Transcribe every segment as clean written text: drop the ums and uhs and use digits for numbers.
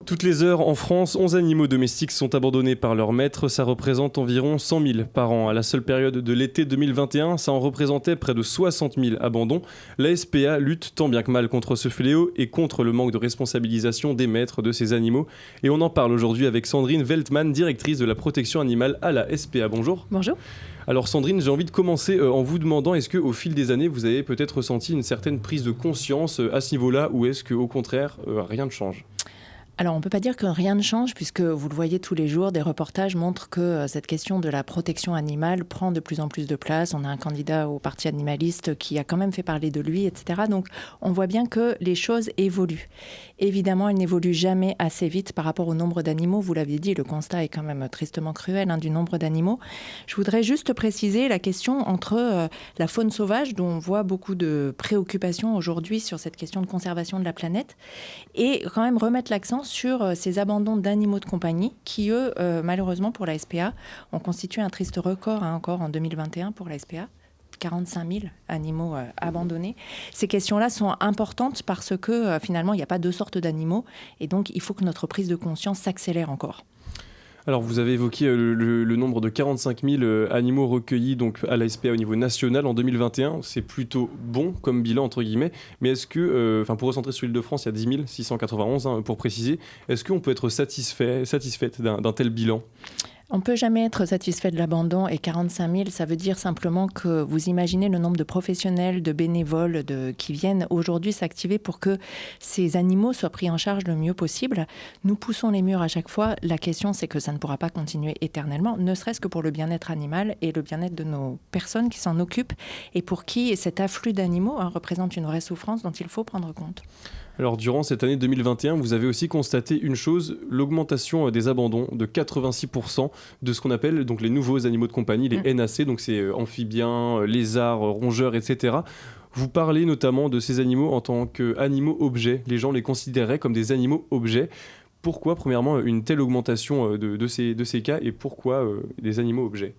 Toutes les heures, en France, 11 animaux domestiques sont abandonnés par leur maître. Ça représente environ 100 000 par an. À la seule période de l'été 2021, ça en représentait près de 60 000 abandons. La SPA lutte tant bien que mal contre ce fléau et contre le manque de responsabilisation des maîtres de ces animaux. Et on en parle aujourd'hui avec Sandrine Veltman, directrice de la protection animale à la SPA. Bonjour. Bonjour. Alors Sandrine, j'ai envie de commencer en vous demandant, est-ce qu'au fil des années, vous avez peut-être ressenti une certaine prise de conscience à ce niveau-là, ou est-ce qu'au contraire, rien ne change ? Alors, on ne peut pas dire que rien ne change, puisque vous le voyez tous les jours, des reportages montrent que cette question de la protection animale prend de plus en plus de place. On a un candidat au parti animaliste qui a quand même fait parler de lui, etc. Donc, on voit bien que les choses évoluent. Évidemment, elles n'évoluent jamais assez vite par rapport au nombre d'animaux. Vous l'aviez dit, le constat est quand même tristement cruel du nombre d'animaux. Je voudrais juste préciser la question entre la faune sauvage, dont on voit beaucoup de préoccupations aujourd'hui sur cette question de conservation de la planète, et quand même remettre l'accent sur ces abandons d'animaux de compagnie qui, eux, malheureusement pour la SPA, ont constitué un triste record encore en 2021 pour la SPA. 45 000 animaux abandonnés. Ces questions-là sont importantes parce que finalement, il n'y a pas deux sortes d'animaux et donc il faut que notre prise de conscience s'accélère encore. Alors vous avez évoqué le nombre de 45 000 animaux recueillis donc, à la SPA au niveau national en 2021. C'est plutôt bon comme bilan entre guillemets. Mais est-ce que, pour recentrer sur l'Île-de-France, il y a 10 691 pour préciser. Est-ce qu'on peut être satisfaite d'un tel bilan ? On ne peut jamais être satisfait de l'abandon et 45 000, ça veut dire simplement que vous imaginez le nombre de professionnels, de bénévoles qui viennent aujourd'hui s'activer pour que ces animaux soient pris en charge le mieux possible. Nous poussons les murs à chaque fois. La question, c'est que ça ne pourra pas continuer éternellement, ne serait-ce que pour le bien-être animal et le bien-être de nos personnes qui s'en occupent et pour qui cet afflux d'animaux représente une vraie souffrance dont il faut prendre compte. Alors durant cette année 2021, vous avez aussi constaté une chose, l'augmentation des abandons de 86% de ce qu'on appelle donc les nouveaux animaux de compagnie, les NAC, donc c'est amphibiens, lézards, rongeurs, etc. Vous parlez notamment de ces animaux en tant qu'animaux objets. Les gens les considéraient comme des animaux objets. Pourquoi, premièrement, une telle augmentation de ces cas et pourquoi des animaux objets ?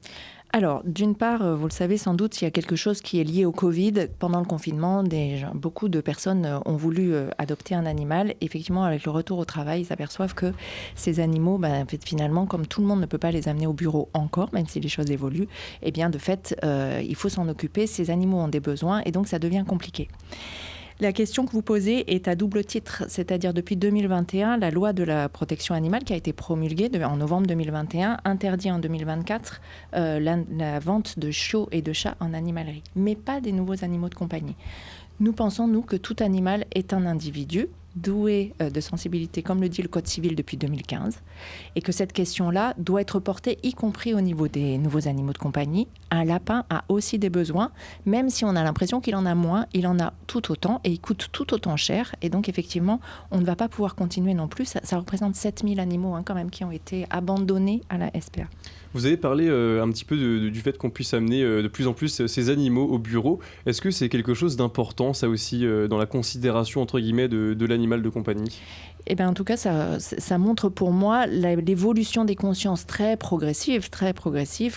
Alors, d'une part, vous le savez sans doute, il y a quelque chose qui est lié au Covid. Pendant le confinement, beaucoup de personnes ont voulu adopter un animal. Effectivement, avec le retour au travail, ils s'aperçoivent que ces animaux, finalement, comme tout le monde ne peut pas les amener au bureau encore, même si les choses évoluent, eh bien, de fait, il faut s'en occuper. Ces animaux ont des besoins et donc ça devient compliqué. La question que vous posez est à double titre, c'est-à-dire depuis 2021, la loi de la protection animale qui a été promulguée en novembre 2021 interdit en 2024 la vente de chiots et de chats en animalerie, mais pas des nouveaux animaux de compagnie. Nous pensons, nous, que tout animal est un individu doué de sensibilité, comme le dit le Code civil depuis 2015, et que cette question-là doit être portée, y compris au niveau des nouveaux animaux de compagnie. Un lapin a aussi des besoins, même si on a l'impression qu'il en a moins, il en a tout autant, et il coûte tout autant cher, et donc effectivement, on ne va pas pouvoir continuer non plus. Ça représente 7000 animaux quand même qui ont été abandonnés à la SPA. Vous avez parlé un petit peu du fait qu'on puisse amener de plus en plus ces animaux au bureau. Est-ce que c'est quelque chose d'important, ça aussi, dans la considération, entre guillemets, de l'animal de compagnie ? Eh bien, en tout cas, ça montre pour moi l'évolution des consciences très progressive,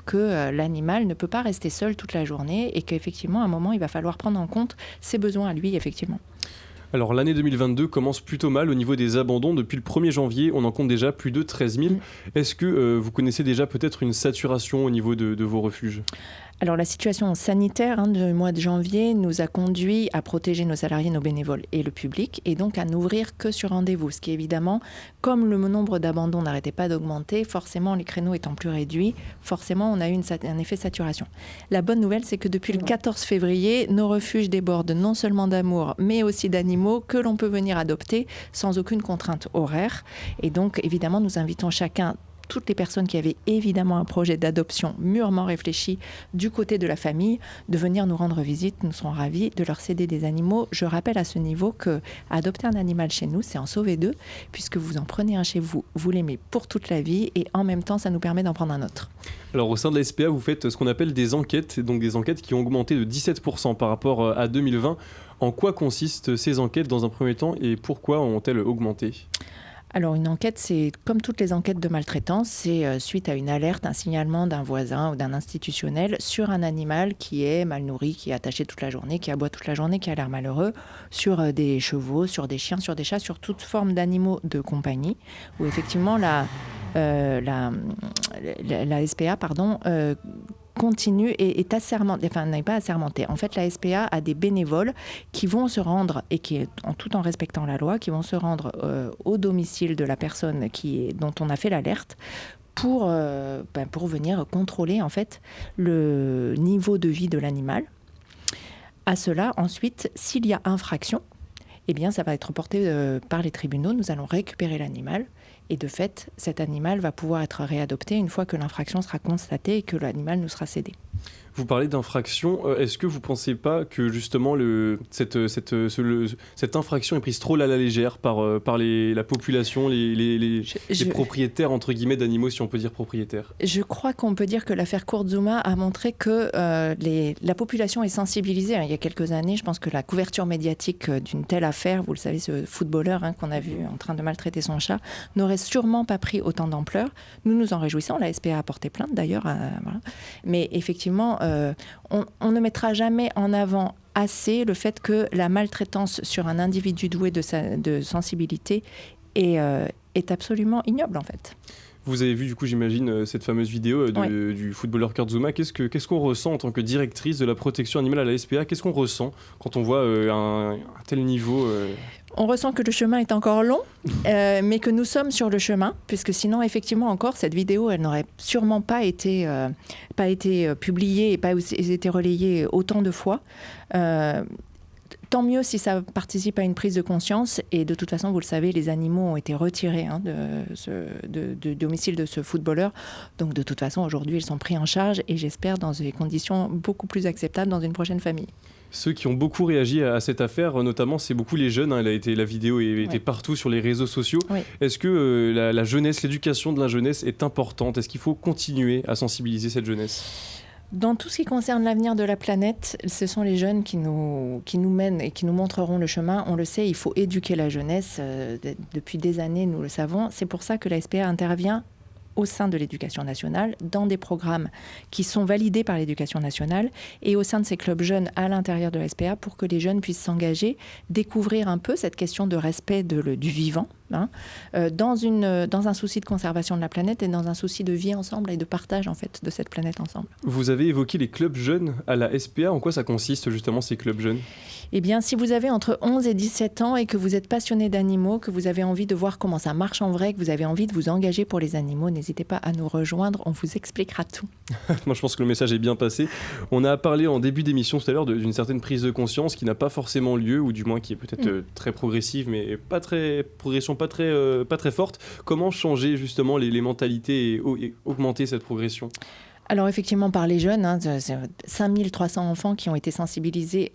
que l'animal ne peut pas rester seul toute la journée et qu'effectivement, à un moment, il va falloir prendre en compte ses besoins à lui, effectivement. Alors l'année 2022 commence plutôt mal au niveau des abandons. Depuis le 1er janvier, on en compte déjà plus de 13 000. Est-ce que vous connaissez déjà peut-être une saturation au niveau de vos refuges ? Alors la situation sanitaire du mois de janvier nous a conduit à protéger nos salariés, nos bénévoles et le public et donc à n'ouvrir que sur rendez-vous. Ce qui évidemment, comme le nombre d'abandons n'arrêtait pas d'augmenter, forcément les créneaux étant plus réduits, forcément on a eu un effet saturation. La bonne nouvelle, c'est que depuis le 14 février, nos refuges débordent non seulement d'amour mais aussi d'animaux que l'on peut venir adopter sans aucune contrainte horaire. Et donc évidemment nous invitons toutes les personnes qui avaient évidemment un projet d'adoption mûrement réfléchi du côté de la famille, de venir nous rendre visite. Nous serons ravis de leur céder des animaux. Je rappelle à ce niveau que adopter un animal chez nous, c'est en sauver deux, puisque vous en prenez un chez vous, vous l'aimez pour toute la vie et en même temps, ça nous permet d'en prendre un autre. Alors au sein de la SPA, vous faites ce qu'on appelle des enquêtes, donc des enquêtes qui ont augmenté de 17% par rapport à 2020. En quoi consistent ces enquêtes dans un premier temps et pourquoi ont-elles augmenté ? Alors une enquête, c'est comme toutes les enquêtes de maltraitance, c'est suite à une alerte, un signalement d'un voisin ou d'un institutionnel sur un animal qui est mal nourri, qui est attaché toute la journée, qui aboie toute la journée, qui a l'air malheureux, sur des chevaux, sur des chiens, sur des chats, sur toute forme d'animaux de compagnie, où effectivement la SPA continue et est assermentée, enfin n'est pas assermentée. En fait, la SPA a des bénévoles qui vont se rendre, et tout en respectant la loi, qui vont se rendre au domicile de la personne dont on a fait l'alerte pour venir contrôler en fait le niveau de vie de l'animal. À cela, ensuite, s'il y a infraction, eh bien, ça va être porté par les tribunaux. Nous allons récupérer l'animal. Et de fait, cet animal va pouvoir être réadopté une fois que l'infraction sera constatée et que l'animal nous sera cédé. Vous parlez d'infraction. Est-ce que vous ne pensez pas que justement cette infraction est prise trop à la légère par la population, les propriétaires entre guillemets d'animaux, si on peut dire propriétaires? Je crois qu'on peut dire que l'affaire Kurzuma a montré que la population est sensibilisée. Il y a quelques années, je pense que la couverture médiatique d'une telle affaire, vous le savez, ce footballeur qu'on a vu en train de maltraiter son chat, n'aurait sûrement pas pris autant d'ampleur. Nous nous en réjouissons. La SPA a porté plainte d'ailleurs. Voilà. Mais effectivement, on ne mettra jamais en avant assez le fait que la maltraitance sur un individu doué de sensibilité est absolument ignoble en fait. Vous avez vu du coup, j'imagine, cette fameuse vidéo du footballeur Kurzuma. Qu'est-ce qu'on ressent en tant que directrice de la protection animale à la SPA? Qu'est-ce qu'on ressent quand on voit un tel niveau On ressent que le chemin est encore long, mais que nous sommes sur le chemin, puisque sinon, effectivement, encore, cette vidéo, elle n'aurait sûrement pas été publiée et pas été relayée autant de fois. Tant mieux si ça participe à une prise de conscience. Et de toute façon, vous le savez, les animaux ont été retirés du domicile de ce footballeur. Donc de toute façon, aujourd'hui, ils sont pris en charge et j'espère dans des conditions beaucoup plus acceptables dans une prochaine famille. Ceux qui ont beaucoup réagi à cette affaire, notamment, c'est beaucoup les jeunes. La vidéo était partout sur les réseaux sociaux. Oui. Est-ce que la jeunesse, l'éducation de la jeunesse est importante? Est-ce qu'il faut continuer à sensibiliser cette jeunesse? Dans tout ce qui concerne l'avenir de la planète, ce sont les jeunes qui nous mènent et qui nous montreront le chemin. On le sait, il faut éduquer la jeunesse. Depuis des années, nous le savons. C'est pour ça que la SPA intervient au sein de l'éducation nationale, dans des programmes qui sont validés par l'éducation nationale et au sein de ces clubs jeunes à l'intérieur de la SPA pour que les jeunes puissent s'engager, découvrir un peu cette question de respect du vivant, dans un souci de conservation de la planète et dans un souci de vie ensemble et de partage en fait de cette planète ensemble. Vous avez évoqué les clubs jeunes à la SPA. En quoi ça consiste justement ces clubs jeunes? Eh bien, si vous avez entre 11 et 17 ans et que vous êtes passionné d'animaux, que vous avez envie de voir comment ça marche en vrai, que vous avez envie de vous engager pour les animaux, n'hésitez pas à nous rejoindre, on vous expliquera tout. Moi, je pense que le message est bien passé. On a parlé en début d'émission tout à l'heure d'une certaine prise de conscience qui n'a pas forcément lieu, ou du moins qui est peut-être très progressive, mais pas très forte. Comment changer justement les mentalités et augmenter cette progression? Alors effectivement, par les jeunes, 5300 enfants qui ont été sensibilisés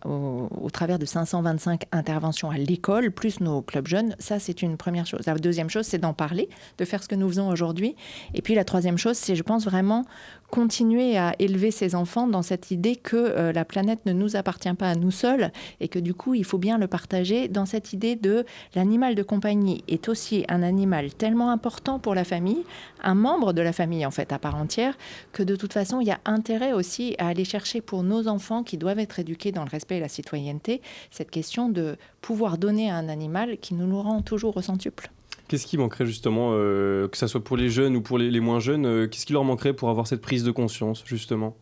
au travers de 525 interventions à l'école, plus nos clubs jeunes, ça c'est une première chose. La deuxième chose, c'est d'en parler, de faire ce que nous faisons aujourd'hui. Et puis la troisième chose, c'est, je pense, vraiment continuer à élever ces enfants dans cette idée que la planète ne nous appartient pas à nous seuls et que du coup, il faut bien le partager dans cette idée de l'animal de compagnie est aussi un animal tellement important pour la famille, un membre de la famille en fait à part entière, que de toute façon, il y a intérêt aussi à aller chercher pour nos enfants qui doivent être éduqués dans le respect et la citoyenneté, cette question de pouvoir donner à un animal qui nous rend toujours au centuple. Qu'est-ce qui manquerait justement, que ça soit pour les jeunes ou pour les moins jeunes, qu'est-ce qui leur manquerait pour avoir cette prise de conscience justement?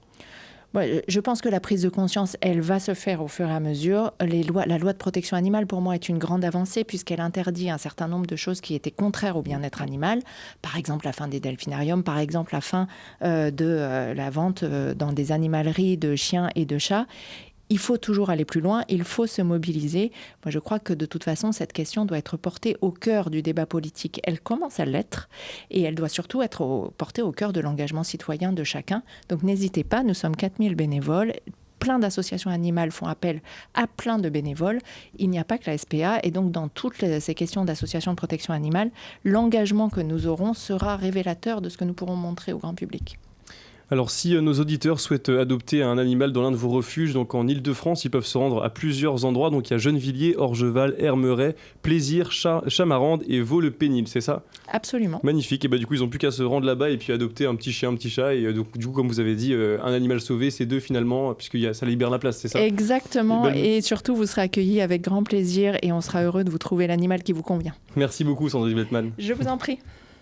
Je pense que la prise de conscience, elle va se faire au fur et à mesure. La loi de protection animale, pour moi, est une grande avancée puisqu'elle interdit un certain nombre de choses qui étaient contraires au bien-être animal. Par exemple, la fin des delphinariums, par exemple, la fin de la vente dans des animaleries de chiens et de chats. Il faut toujours aller plus loin, il faut se mobiliser. Moi, je crois que de toute façon, cette question doit être portée au cœur du débat politique. Elle commence à l'être et elle doit surtout être portée au cœur de l'engagement citoyen de chacun. Donc n'hésitez pas, nous sommes 4000 bénévoles. Plein d'associations animales font appel à plein de bénévoles. Il n'y a pas que la SPA. Et donc, dans toutes ces questions d'associations de protection animale, l'engagement que nous aurons sera révélateur de ce que nous pourrons montrer au grand public. Alors si nos auditeurs souhaitent adopter un animal dans l'un de vos refuges, donc en Ile-de-France, ils peuvent se rendre à plusieurs endroits. Donc il y a Gennevilliers, Orgeval, Hermeret, Plaisir, Chamarande et Vaux-le-Pénil, c'est ça? Absolument. Magnifique. Et du coup, ils n'ont plus qu'à se rendre là-bas et puis adopter un petit chien, un petit chat. Et donc, du coup, comme vous avez dit, un animal sauvé, c'est deux finalement, puisque ça libère la place, c'est ça? Exactement. Et surtout, vous serez accueillis avec grand plaisir et on sera heureux de vous trouver l'animal qui vous convient. Merci beaucoup, Sandrine Wettman. Je vous en prie.